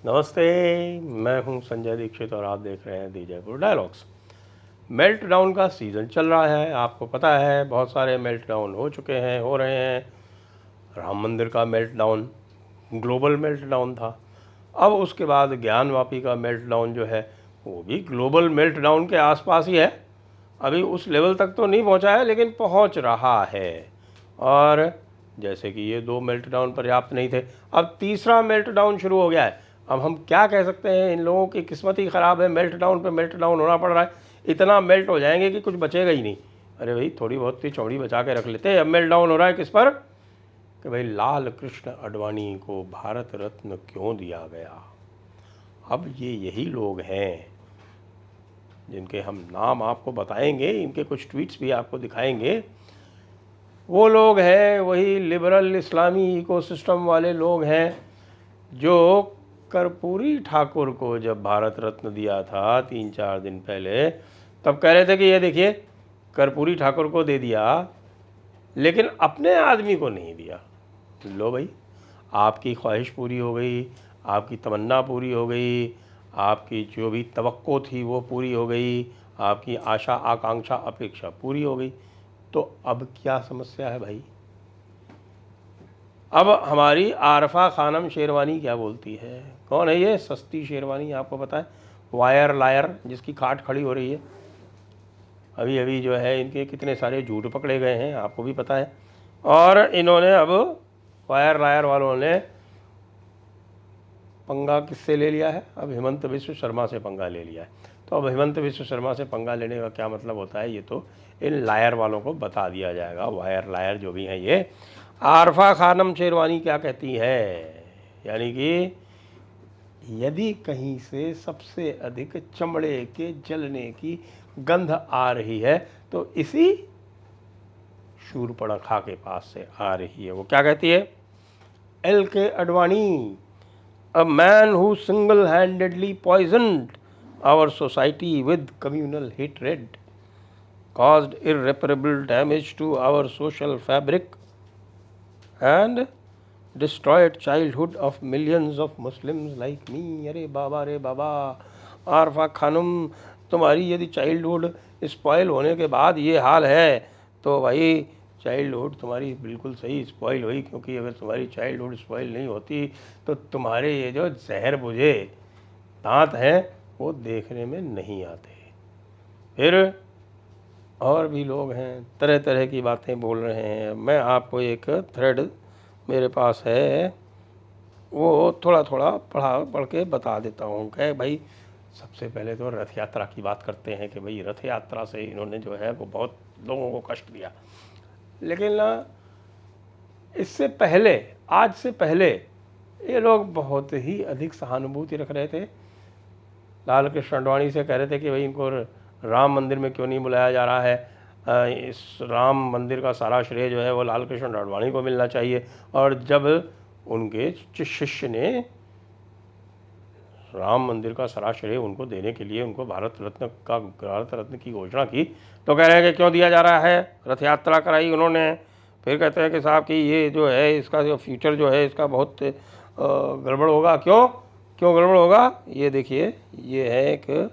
नमस्ते, मैं हूं संजय दीक्षित और आप देख रहे हैं दी जयपुर डायलॉग्स। मेल्ट डाउन का सीज़न चल रहा है, आपको पता है बहुत सारे मेल्ट डाउन हो चुके हैं, हो रहे हैं। राम मंदिर का melt down global melt down था। अब उसके बाद ज्ञानवापी का मेल्ट डाउन जो है वो भी ग्लोबल मेल्ट डाउन के आसपास ही है। अभी उस लेवल तक तो नहीं पहुंचा है लेकिन पहुंच रहा है। और जैसे कि ये 2 मेल्ट डाउन पर्याप्त नहीं थे, अब तीसरा मेल्ट डाउन शुरू हो गया है। अब हम क्या कह सकते हैं, इन लोगों की किस्मत ही ख़राब है, मेल्ट डाउन पे मेल्ट डाउन होना पड़ रहा है। इतना मेल्ट हो जाएंगे कि कुछ बचेगा ही नहीं। अरे भाई, थोड़ी बहुत ही चौड़ी बचा के रख लेते। अब मेल्ट डाउन हो रहा है किस पर, कि भाई लाल कृष्ण आडवाणी को भारत रत्न क्यों दिया गया। अब ये यही लोग हैं जिनके हम नाम आपको बताएंगे, इनके कुछ ट्वीट्स भी आपको दिखाएंगे। वो लोग हैं, वही लिबरल इस्लामी इकोसिस्टम वाले लोग हैं जो कर्पूरी ठाकुर को जब भारत रत्न दिया था 3-4 दिन पहले, तब कह रहे थे कि ये देखिए कर्पूरी ठाकुर को दे दिया लेकिन अपने आदमी को नहीं दिया। लो भाई, आपकी ख्वाहिश पूरी हो गई, आपकी तमन्ना पूरी हो गई, आपकी जो भी तवक्को थी वो पूरी हो गई, आपकी आशा आकांक्षा अपेक्षा पूरी हो गई। तो अब क्या समस्या है भाई। अब हमारी आरफा खानम शेरवानी क्या बोलती है। कौन है ये सस्ती शेरवानी, आपको पता है, वायर लायर जिसकी खाट खड़ी हो रही है। अभी अभी जो है इनके कितने सारे झूठ पकड़े गए हैं, आपको भी पता है। और इन्होंने अब वायर लायर वालों ने पंगा किससे ले लिया है, अब हेमंत बिश्व शर्मा से पंगा ले लिया है। तो अब हेमंत बिश्व शर्मा से पंगा लेने का क्या मतलब होता है, ये तो इन लायर वालों को बता दिया जाएगा। वायर लायर जो भी हैं ये। आरफा खानम शेरवानी क्या कहती है, यानी कि यदि कहीं से सबसे अधिक चमड़े के जलने की गंध आ रही है तो इसी शूर्पणखा के पास से आ रही है। वो क्या कहती है, LK Advani, a man who single-handedly poisoned our society with communal hatred, caused irreparable damage to our social fabric and destroyed childhood of millions of Muslims like me। अरे बाबा रे बाबा, आरफा खानम, तुम्हारी यदि चाइल्डहुड स्पॉइल होने के बाद ये हाल है तो भाई चाइल्डहुड तुम्हारी बिल्कुल सही स्पॉइल हुई, क्योंकि अगर तुम्हारी चाइल्डहुड स्पॉइल नहीं होती तो तुम्हारे ये जो जहर बुझे दांत हैं वो देखने में नहीं आते। फिर और भी लोग हैं, तरह तरह की बातें बोल रहे हैं। मैं आपको एक थ्रेड मेरे पास है, वो थोड़ा थोड़ा पढ़ के बता देता हूँ। कि भाई सबसे पहले तो रथ यात्रा की बात करते हैं कि भाई रथ यात्रा से इन्होंने जो है वो बहुत लोगों को कष्ट दिया। लेकिन ना, इससे पहले, आज से पहले ये लोग बहुत ही अधिक सहानुभूति रख रहे थे। लाल कृष्ण आडवाणी से कह रहे थे कि भाई इनको राम मंदिर में क्यों नहीं बुलाया जा रहा है, इस राम मंदिर का सारा श्रेय जो है वो लाल कृष्ण आडवाणी को मिलना चाहिए। और जब उनके शिष्य ने राम मंदिर का सारा श्रेय उनको देने के लिए उनको भारत रत्न की घोषणा की, तो कह रहे हैं कि क्यों दिया जा रहा है, रथ यात्रा कराई उन्होंने। फिर कहते हैं कि साहब कि ये जो है इसका जो फ्यूचर जो है इसका बहुत गड़बड़ होगा। क्यों गड़बड़ होगा, ये देखिए, ये है एक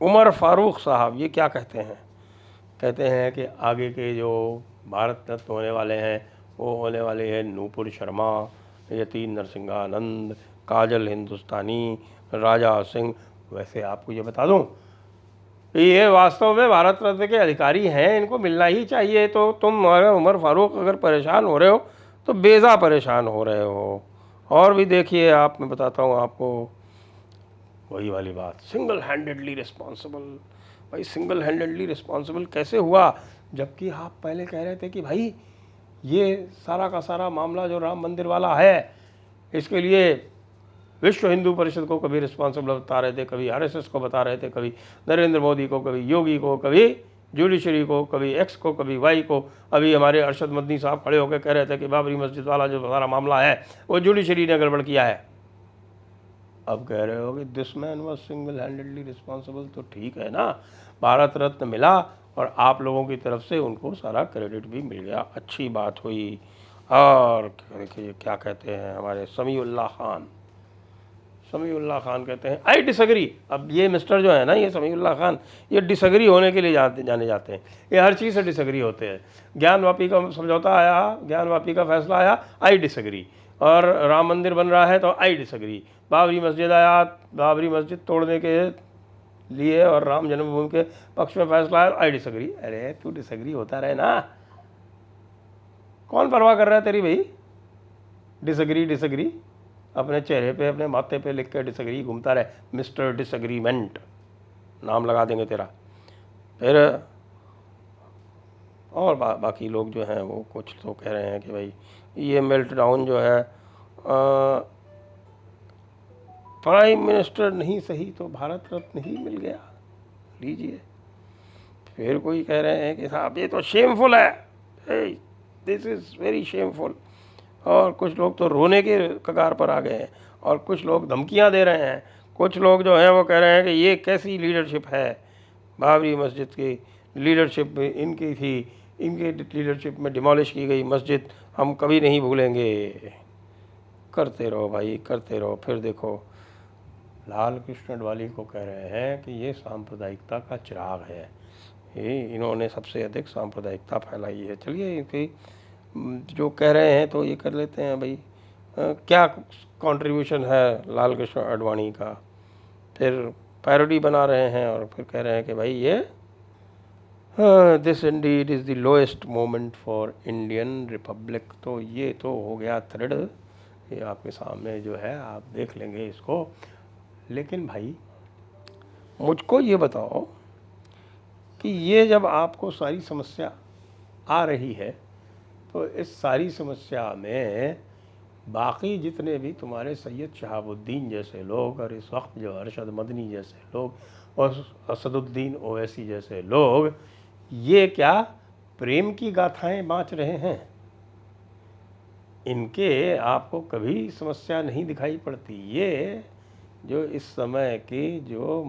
उमर फारूक साहब, ये क्या कहते हैं। कहते हैं कि आगे के जो भारत रत्न होने वाले हैं वो होने वाले हैं नूपुर शर्मा, यति नरसिंहानंद, काजल हिंदुस्तानी, राजा सिंह। वैसे आपको ये बता दूं कि ये वास्तव में भारत रत्न के अधिकारी हैं, इनको मिलना ही चाहिए। तो तुम उमर फारूक अगर परेशान हो रहे हो तो बेजा परेशान हो रहे हो। और भी देखिए, आप, मैं बताता हूँ आपको, वही वाली बात, सिंगल हैंडेडली रिस्पॉन्सिबल। भाई सिंगल हैंडेडली रिस्पॉन्सिबल कैसे हुआ, जबकि आप पहले कह रहे थे कि भाई ये सारा का सारा मामला जो राम मंदिर वाला है इसके लिए विश्व हिंदू परिषद को कभी रिस्पॉन्सिबल बता रहे थे, कभी RSS को बता रहे थे, कभी नरेंद्र मोदी को, कभी योगी को, कभी जुडिशरी को, कभी X को, कभी Y को। अभी हमारे अरशद मदनी साहब खड़े होकर कह रहे थे कि बाबरी मस्जिद वाला जो सारा मामला है वो जुडिशरी ने गड़बड़ किया है। अब कह रहे हो कि this man was single handedly responsible, तो ठीक है ना, भारत रत्न मिला और आप लोगों की तरफ से उनको सारा क्रेडिट भी मिल गया, अच्छी बात हुई। और देखिए क्या कहते हैं हमारे समीउल्लाह खान, समीउल्लाह खान कहते हैं आई डिसएग्री। अब ये मिस्टर जो है ना, ये समीउल्लाह खान, ये डिसएग्री होने के लिए जाने जाते हैं, ये हर चीज़ से डिसएग्री होते हैं। ज्ञान वापी का समझौता आया, ज्ञान वापी का फैसला आया, आई डिसएग्री। और राम मंदिर बन रहा है तो आई डिसएग्री। बाबरी मस्जिद आया, बाबरी मस्जिद तोड़ने के लिए और राम जन्मभूमि के पक्ष में फैसला आया, आई डिसएग्री। अरे तू डिसएग्री होता रहे ना, कौन परवाह कर रहा है तेरी भाई? डिसएग्री डिसएग्री अपने चेहरे पे, अपने माथे पे लिख के डिसएग्री घूमता रहे, मिस्टर डिसएग्रीमेंट नाम लगा देंगे तेरा। फिर और बाकी लोग जो हैं वो कुछ तो कह रहे हैं कि भाई ये मेल्ट डाउन जो है, प्राइम मिनिस्टर नहीं सही तो भारत रत्न ही मिल गया, लीजिए। फिर कोई कह रहे हैं कि साहब ये तो शेमफुल है, दिस इज़ वेरी शेमफुल। और कुछ लोग तो रोने के कगार पर आ गए हैं, और कुछ लोग धमकियां दे रहे हैं। कुछ लोग जो हैं वो कह रहे हैं कि ये कैसी लीडरशिप है, बाबरी मस्जिद की लीडरशिप इनकी थी, इनके लीडरशिप में डिमोलिश की गई मस्जिद हम कभी नहीं भूलेंगे। करते रहो भाई, करते रहो। फिर देखो लाल कृष्ण अडवाणी को कह रहे हैं कि ये सांप्रदायिकता का चिराग है, ये इन्होंने सबसे अधिक सांप्रदायिकता फैलाई है। चलिए इनकी जो कह रहे हैं तो ये कर लेते हैं भाई, क्या कंट्रीब्यूशन है लाल कृष्ण अडवाणी का। फिर पैरोडी बना रहे हैं और फिर कह रहे हैं कि भाई ये this Indeed is the lowest moment for Indian Republic. तो ये तो हो गया थ्रेड, ये आपके सामने जो है आप देख लेंगे इसको। लेकिन भाई मुझको ये बताओ कि ये जब आपको सारी समस्या आ रही है तो इस सारी समस्या में बाकी जितने भी तुम्हारे सैयद शहाबुद्दीन जैसे लोग, और इस वक्त जो अरशद मदनी जैसे लोग और असदुद्दीन ओवैसी जैसे लोग, ये क्या प्रेम की गाथाएं बाँच रहे हैं? इनके आपको कभी समस्या नहीं दिखाई पड़ती। ये जो इस समय की जो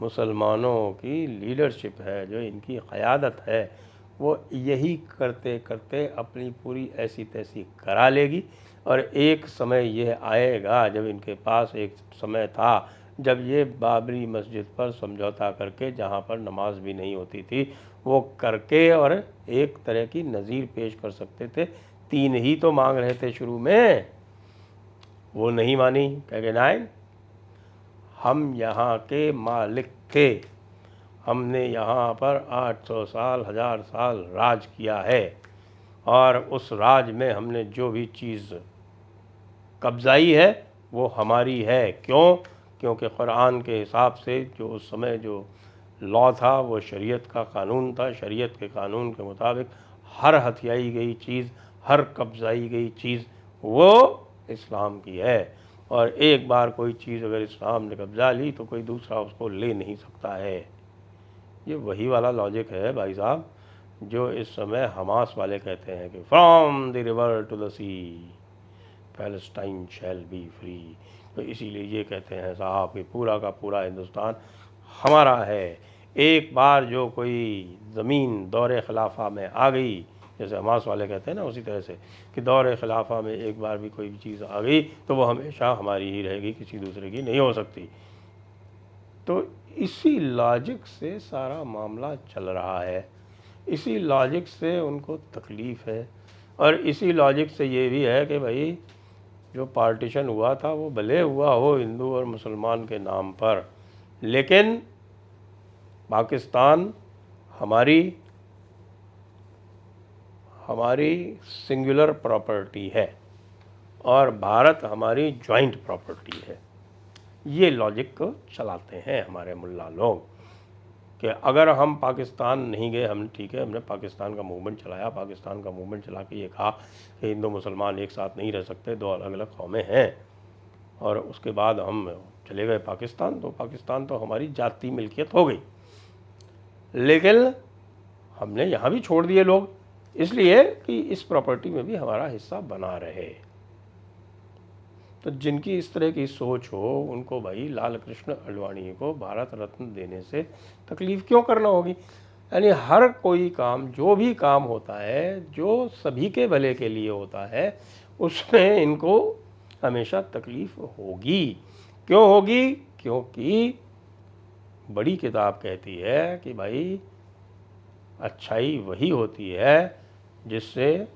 मुसलमानों की लीडरशिप है, जो इनकी क़यादत है, वो यही करते करते अपनी पूरी ऐसी तैसी करा लेगी। और एक समय यह आएगा जब इनके पास एक समय था जब ये बाबरी मस्जिद पर समझौता करके, जहाँ पर नमाज भी नहीं होती थी, वो करके और एक तरह की नज़ीर पेश कर सकते थे। 3 ही तो मांग रहे थे शुरू में, वो नहीं मानी। कह गए नहीं, हम यहाँ के मालिक थे, हमने यहाँ पर 800 साल 1000 साल राज किया है, और उस राज में हमने जो भी चीज़ कब्ज़ाई है वो हमारी है। क्यों? क्योंकि कुरान के हिसाब से जो उस समय जो लॉ था वो शरीयत का कानून था। शरीयत के कानून के मुताबिक हर हथियाई गई चीज़, हर कब्ज़ाई गई चीज़ वो इस्लाम की है। और एक बार कोई चीज़ अगर इस्लाम ने कब्ज़ा ली तो कोई दूसरा उसको ले नहीं सकता है। ये वही वाला लॉजिक है भाई साहब जो इस समय हमास वाले कहते हैं कि from the river to the sea Palestine shall be free. तो इसीलिए ये कहते हैं साहब कि पूरा का पूरा हिंदुस्तान हमारा है। एक बार जो कोई ज़मीन दौरे खिलाफा में आ गई, जैसे हमास वाले कहते हैं ना, उसी तरह से कि दौरे खिलाफा में एक बार भी कोई चीज़ आ गई तो वो हमेशा हमारी ही रहेगी, किसी दूसरे की नहीं हो सकती। तो इसी लॉजिक से सारा मामला चल रहा है, इसी लॉजिक से उनको तकलीफ़ है। और इसी लॉजिक से ये भी है कि भाई जो पार्टीशन हुआ था वो भले हुआ हो हिंदू और मुसलमान के नाम पर, लेकिन पाकिस्तान हमारी सिंगुलर प्रॉपर्टी है और भारत हमारी जॉइंट प्रॉपर्टी है। ये लॉजिक को चलाते हैं हमारे मुल्ला लोग कि अगर हम पाकिस्तान नहीं गए, हम ठीक है, हमने पाकिस्तान का मूवमेंट चलाया, पाकिस्तान का मूवमेंट चला के ये कहा कि हिंदू मुसलमान एक साथ नहीं रह सकते, 2 अलग अलग कौमें हैं, और उसके बाद हम चले गए पाकिस्तान, तो पाकिस्तान तो हमारी जाती मिल्कियत हो गई। लेकिन हमने यहाँ भी छोड़ दिए लोग, इसलिए कि इस प्रॉपर्टी में भी हमारा हिस्सा बना रहे। तो जिनकी इस तरह की सोच हो उनको भाई लाल कृष्ण अडवाणी को भारत रत्न देने से तकलीफ़ क्यों करना होगी? यानी हर कोई काम, जो भी काम होता है जो सभी के भले के लिए होता है, उसमें इनको हमेशा तकलीफ़ होगी। क्यों होगी? क्योंकि बड़ी किताब कहती है कि भाई अच्छाई वही होती है जिससे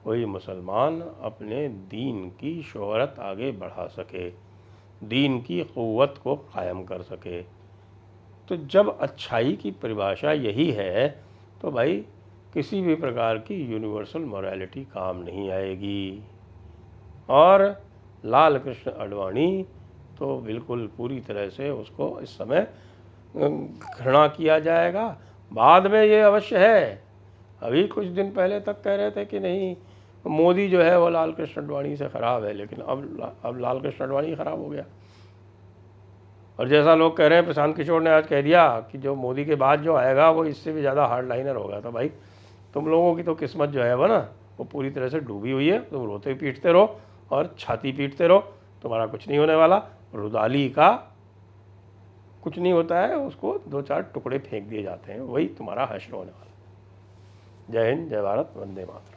कोई मुसलमान अपने दीन की शोहरत आगे बढ़ा सके, दीन की क़ुव्वत को कायम कर सके। तो जब अच्छाई की परिभाषा यही है तो भाई किसी भी प्रकार की यूनिवर्सल मोरालिटी काम नहीं आएगी। और लाल कृष्ण आडवाणी तो बिल्कुल पूरी तरह से उसको इस समय घृणा किया जाएगा। बाद में ये अवश्य है, अभी कुछ दिन पहले तक कह रहे थे कि नहीं मोदी जो है वो लाल कृष्ण आडवाणी से ख़राब है, लेकिन अब लाल कृष्ण आडवाणी ख़राब हो गया। और जैसा लोग कह रहे हैं, प्रशांत किशोर ने आज कह दिया कि जो मोदी के बाद जो आएगा वो इससे भी ज़्यादा हार्ड लाइनर होगा। तो भाई तुम लोगों की तो किस्मत जो है वो ना वो पूरी तरह से डूबी हुई है। तुम रोते पीटते रहो और छाती पीटते रहो, तुम्हारा कुछ नहीं होने वाला। रुदाली का कुछ नहीं होता है, उसको 2-4 टुकड़े फेंक दिए जाते हैं, वही तुम्हारा हश्र होने वाला। जय हिंद, जय भारत, वंदे मातरम।